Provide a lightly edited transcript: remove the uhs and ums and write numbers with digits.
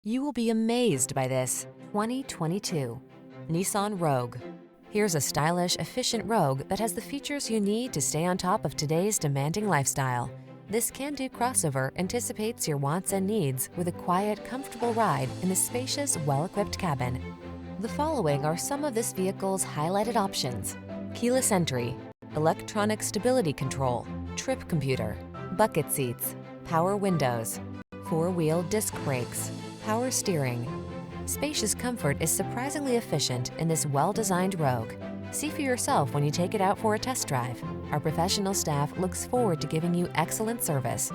You will be amazed by this 2022 Nissan Rogue. Here's a stylish, efficient Rogue that has the features you need to stay on top of today's demanding lifestyle. This can-do crossover anticipates your wants and needs with a quiet, comfortable ride in a spacious, well-equipped cabin. The following are some of this vehicle's highlighted options: keyless entry, electronic stability control, trip computer, bucket seats, power windows, four-wheel disc brakes, power steering. Spacious comfort is surprisingly efficient in this well-designed Rogue. See for yourself when you take it out for a test drive. Our professional staff looks forward to giving you excellent service.